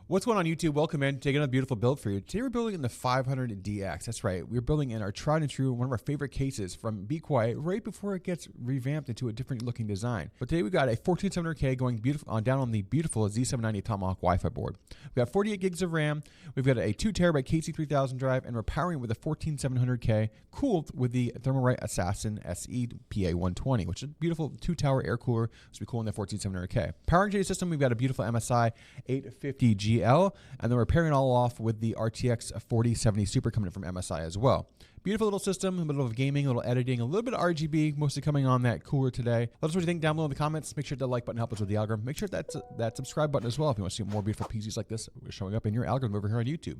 What's going on YouTube? Welcome in. Taking a beautiful build for you. Today we're building in the 500DX. That's right. We're building in our tried and true, one of our favorite cases from Be Quiet right before it gets revamped into a different looking design. But today we got a 14700K going beautiful down on the beautiful Z790 Tomahawk Wi-Fi board. We've got 48 gigs of RAM. We've got a 2TB KC3000 drive, and we're powering it with a 14700K cooled with the Thermalright Assassin SE PA120, which is a beautiful 2-tower air cooler. So we cool in the 14700K. Powering today's system, we've got a beautiful MSI 850GL, and then we're pairing it all off with the RTX 4070 Super coming in from MSI as well. Beautiful little system, a little of gaming, a little editing, a little bit of RGB, mostly coming on that cooler today. Let us know what you think down below in the comments. Make sure to like button help us with the algorithm. Make sure that subscribe button as well if you want to see more beautiful PCs like this showing up in your algorithm over here on YouTube.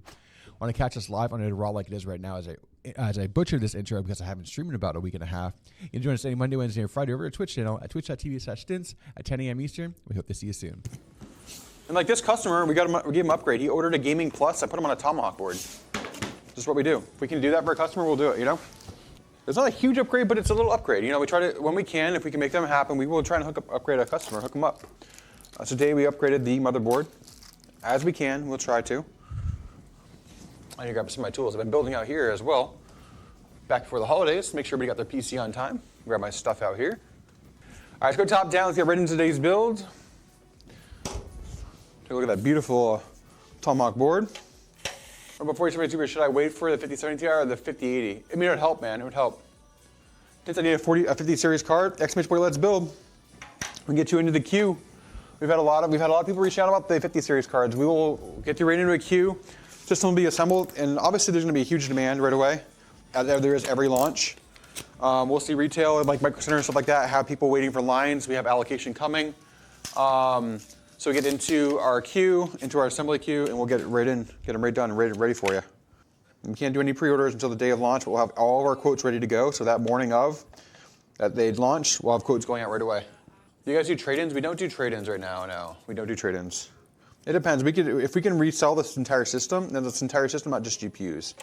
Want to catch us live on it raw like it is right now as I butchered this intro because I haven't streamed in about a week and a half. You can join us any Monday, Wednesday, or Friday over at Twitch channel at twitch.tv/stints at 10 a.m. Eastern. We hope to see you soon. And like this customer, we gave him an upgrade. He ordered a Gaming Plus. I put him on a Tomahawk board. This is what we do. If we can do that for a customer, we'll do it, you know? It's not a huge upgrade, but it's a little upgrade. You know, we try to, when we can, if we can make them happen, we will try and upgrade a customer, hook them up. So today we upgraded the motherboard. As we can, we'll try to. I need to grab some of my tools. I've been building out here as well. Back before the holidays, make sure everybody got their PC on time. Grab my stuff out here. All right, let's go top down. Let's get right into today's build. Take a look at that beautiful Tomahawk board. Or before you tell me, should I wait for the 5070 Ti or the 5080? I mean, it would help, man. It would help. Since I need a 50 series card, exclamation point, let's build. We can get you into the queue. We've had a lot of people reach out about the 50 series cards. We will get you right into a queue. System will be assembled, and obviously there's going to be a huge demand right away, as there is every launch. We'll see retail like Micro Center and stuff like that have people waiting for lines. We have allocation coming. So we get into our queue, into our assembly queue, and we'll get it right in, get them right done, ready for you. And we can't do any pre-orders until the day of launch, but we'll have all of our quotes ready to go. So that morning of that they launch, we'll have quotes going out right away. Do you guys do trade-ins? We don't do trade-ins right now. No, we don't do trade-ins. It depends. If we can resell this entire system, then this entire system, not just GPUs. It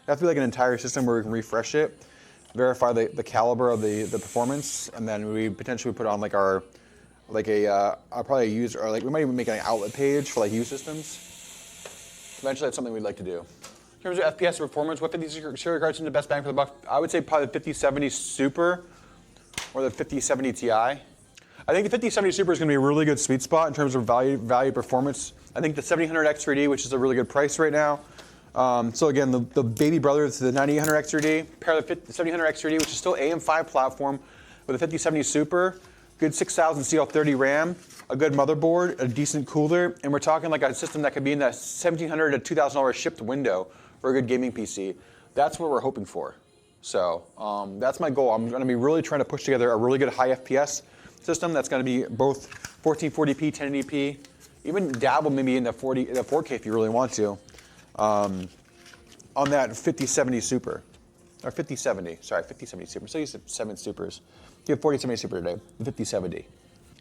has to be like an entire system where we can refresh it, verify the caliber of the performance, and then we potentially put on like our I'll probably use, or like we might even make an outlet page for like used systems. Eventually, that's something we'd like to do. In terms of FPS performance, what 50 series cards in the best bang for the buck? I would say probably the 5070 Super or the 5070 Ti. I think the 5070 Super is going to be a really good sweet spot in terms of value performance. I think the 7000X3D, which is a really good price right now. So again, the baby brother to the 9800X3D, pair the 7000X3D, which is still AM5 platform, with a 5070 Super. Good 6000 CL30 RAM, a good motherboard, a decent cooler, and we're talking like a system that could be in that $1,700 to $2,000 shipped window for a good gaming PC. That's what we're hoping for. So that's my goal. I'm going to be really trying to push together a really good high FPS system that's going to be both 1440p, 1080p, even dabble maybe in the 4K if you really want to, on that 5070 Super. Or 5070, sorry, 5070 Super. So you said 7 Supers. You have 4070 Super today, the 5070.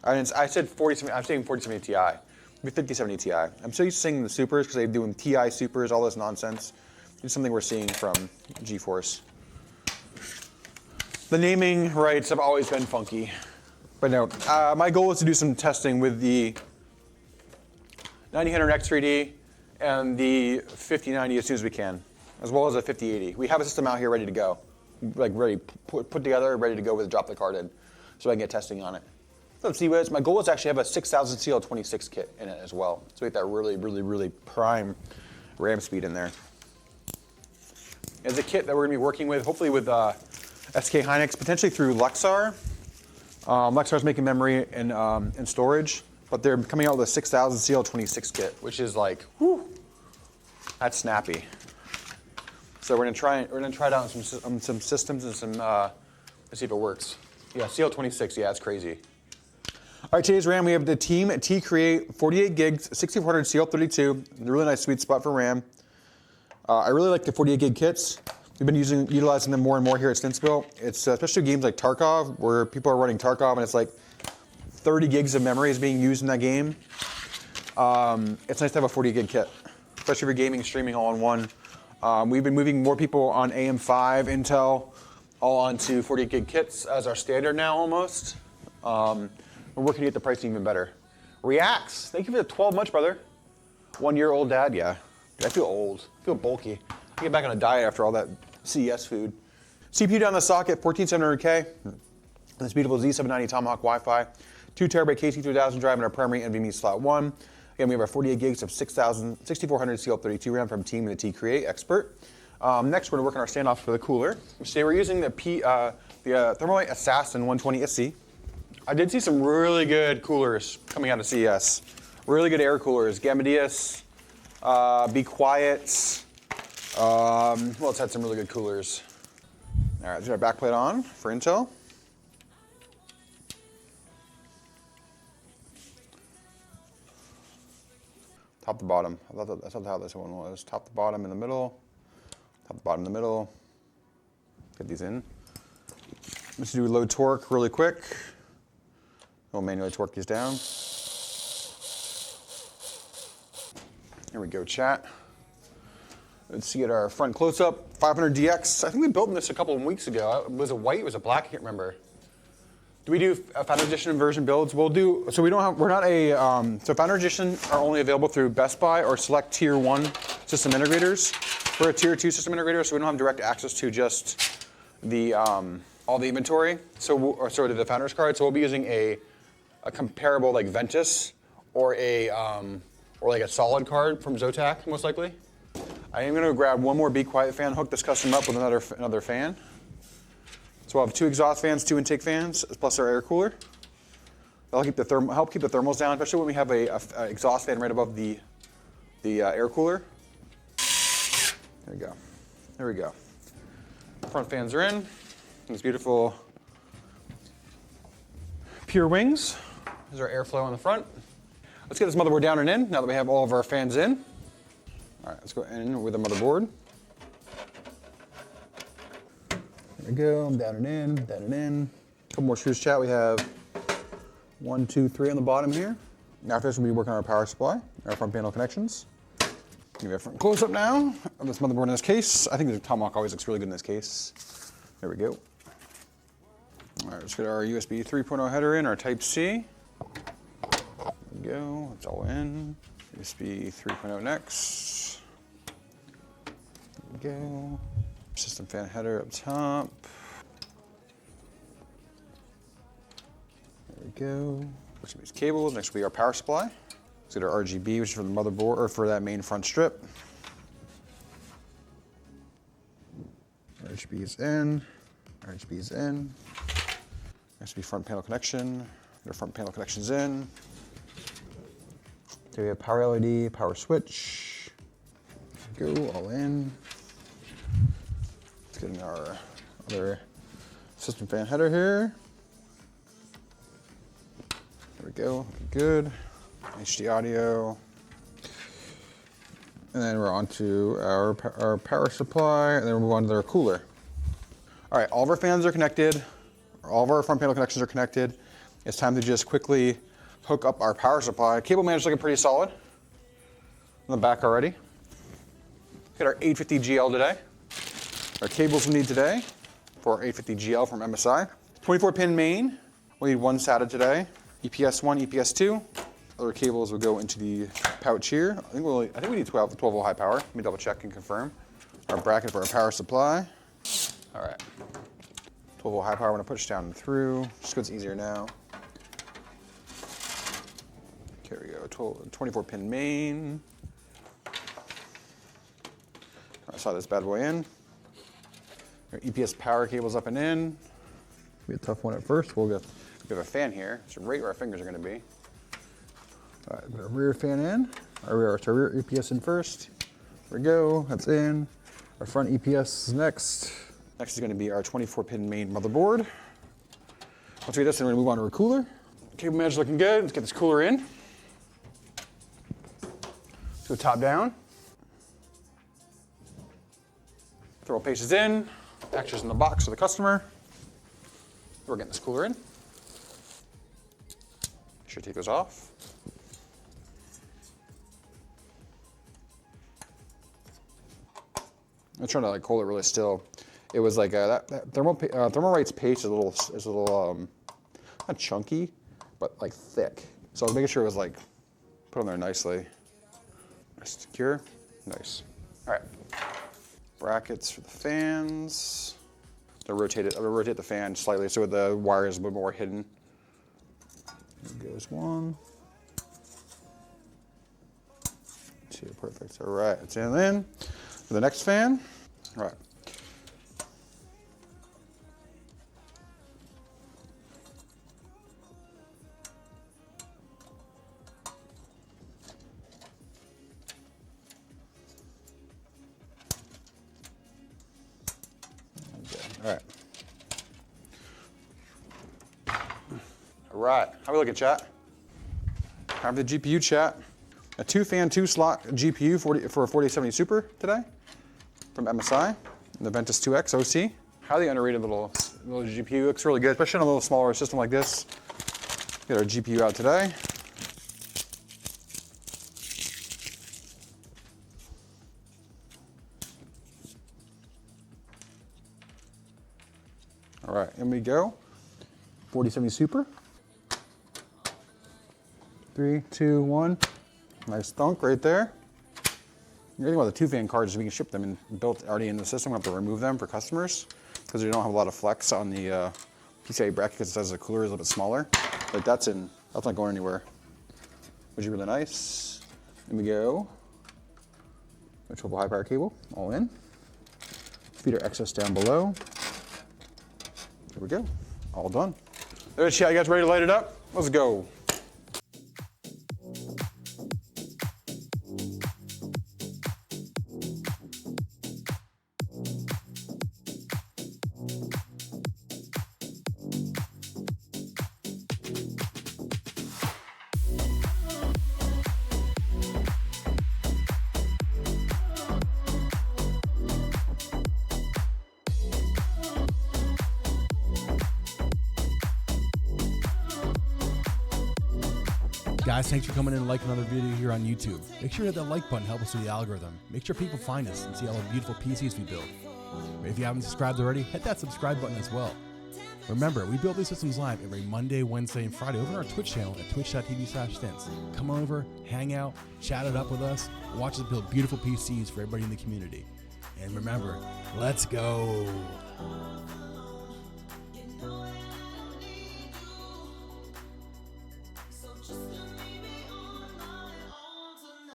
I said 4070, I'm saying 4070 Ti. The 5070 Ti. I'm so used to saying the Supers because they're doing Ti Supers, all this nonsense. It's something we're seeing from GeForce. The naming rights have always been funky. But no, my goal is to do some testing with the 9000X3D and the 5090 as soon as we can, as well as a 5080. We have a system out here ready to go, like ready, put together, ready to go with drop the card in, so I can get testing on it. So let's see what my goal is actually have a 6000 CL26 kit in it as well, so we get that really prime RAM speed in there. It's a kit that we're gonna be working with, hopefully with SK Hynix, potentially through Lexar. Lexar's making memory and storage, but they're coming out with a 6000 CL26 kit, which is like, whew, that's snappy. So we're gonna try it out on some systems and some let's see if it works. Yeah, CL26, yeah, it's crazy. All right, today's RAM, we have the Team T-Create 48 gigs, 6400 CL32, a really nice sweet spot for RAM. I really like the 48 gig kits. We've been utilizing them more and more here at Stintsville. It's especially games like Tarkov, where people are running Tarkov and it's like 30 gigs of memory is being used in that game. It's nice to have a 40 gig kit, especially for gaming, streaming all in one. We've been moving more people on AM5, Intel, all onto 48 gig kits as our standard now almost. We're working to get the pricing even better. Reacts, thank you for the 12 months, brother. 1-year-old dad, yeah. Dude, I feel old, I feel bulky. I get back on a diet after all that CES food. CPU down the socket, 14700K. This beautiful Z790 Tomahawk Wi-Fi. 2 terabyte KT2000 drive in our primary NVMe slot 1. Again, we have our 48 gigs of 6400 CL32 RAM from Team and the T-Create Expert. Next, we're going to work on our standoff for the cooler. Today we're using the Thermalright Assassin 120 SC. I did see some really good coolers coming out of CES. Really good air coolers. Gamadius, Be Quiet. Who else had some really good coolers? All right, let's get our backplate on for Intel. Top to bottom. That's how this one was. Top to bottom in the middle. Top to bottom in the middle. Get these in. Let's do load torque really quick. We'll manually torque these down. Here we go, chat. Let's see at our front close-up. 500DX. I think we built this a couple of weeks ago. Was it white? Was it black? I can't remember. Do we do Founder Edition version builds? We'll do, so we don't have, we're not a, so Founder Edition are only available through Best Buy or select Tier 1 system integrators. We're a Tier 2 system integrator, so we don't have direct access to just the, all the inventory, or sort of the Founder's card. So we'll be using a comparable like Ventus or or like a solid card from Zotac, most likely. I am gonna grab one more Be Quiet fan, hook this custom up with another fan. So we'll have 2 exhaust fans, 2 intake fans, plus our air cooler. That'll help keep the thermals down, especially when we have a exhaust fan right above the air cooler. There we go. There we go. Front fans are in. These beautiful Pure wings. There's our airflow on the front. Let's get this motherboard down and in now that we have all of our fans in. All right, let's go in with the motherboard. There we go, down and in, down and in. A couple more screws, chat. We have 1, 2, 3 on the bottom here. After this, we'll be working on our power supply, our front panel connections. Give you a front close-up now of this motherboard in this case. I think the Tomahawk always looks really good in this case. There we go. All right, let's get our USB 3.0 header in, our Type-C. There we go, it's all in. USB 3.0 next. There we go. System fan header up top. There we go. Let's get these cables. Next will be our power supply. Let's get our RGB, which is for the motherboard, or for that main front strip. RGB is in. RGB is in. Next will be front panel connection. Their front panel connection's in. There we have power LED, power switch. Go all in. Let's get in our other system fan header here. There we go, good. HD audio. And then we're on to our power supply, and then we'll move on to our cooler. All right, all of our fans are connected. All of our front panel connections are connected. It's time to just quickly hook up our power supply. Cable manager's looking pretty solid on the back already. Get our 850 GL today. Our cables we need today for our 850 GL from MSI. 24-pin main. We need 1 SATA today. EPS 1, EPS 2. Other cables will go into the pouch here. I think we need 12 volt high power. Let me double check and confirm. Our bracket for our power supply. All right. 12 volt high power. I'm gonna push down and through, just because it's easier now. Here we go. 24-pin main. I saw this bad boy in. Our EPS power cable's up and in. Be a tough one at first. We have a fan here. It's right where our fingers are going to be. All right, put our rear fan in. Our rear EPS in first. There we go. That's in. Our front EPS is next. Next is going to be our 24-pin main motherboard. Once we get this, then we're going to move on to our cooler. Cable manager's looking good. Let's get this cooler in. Let's go top down. Thermal paste is in. Packages in the box for the customer. We're getting this cooler in. Should take those off. I'm trying to like hold it really still. It was like that Thermalright's paste is a little not chunky, but like thick. So I was making sure it was like put on there nicely. Secure. Nice. All right. Brackets for the fans. I'll rotate the fan slightly so the wire is a bit more hidden. There goes one. Two, perfect. All right, it's in for the next fan. All right. All right. All right. How we looking, chat? Time for the GPU chat. A 2-fan, 2-slot GPU for a 4070 Super today from MSI, the Ventus 2X OC. Highly underrated little GPU. Looks really good, especially on a little smaller system like this. Get our GPU out today. All right, in we go. 4070 Super. 3, 2, 1. Nice thunk right there. The thing about the 2-fan cards is we can ship them and built already in the system. We have to remove them for customers because they don't have a lot of flex on the PCIe bracket because it says the cooler is a little bit smaller. But that's not going anywhere. Which is really nice. In we go. A 12-volt high power cable, all in. Feeder excess down below. There we go, all done. There, chat, you guys ready to light it up? Let's go. Guys, thanks for coming in and liking another video here on YouTube. Make sure to hit that like button, help us with the algorithm. Make sure people find us and see all the beautiful PCs we build. If you haven't subscribed already, hit that subscribe button as well. Remember, we build these systems live every Monday, Wednesday, and Friday over on our Twitch channel at twitch.tv/stints. Come on over, hang out, chat it up with us, watch us build beautiful PCs for everybody in the community. And remember, let's go.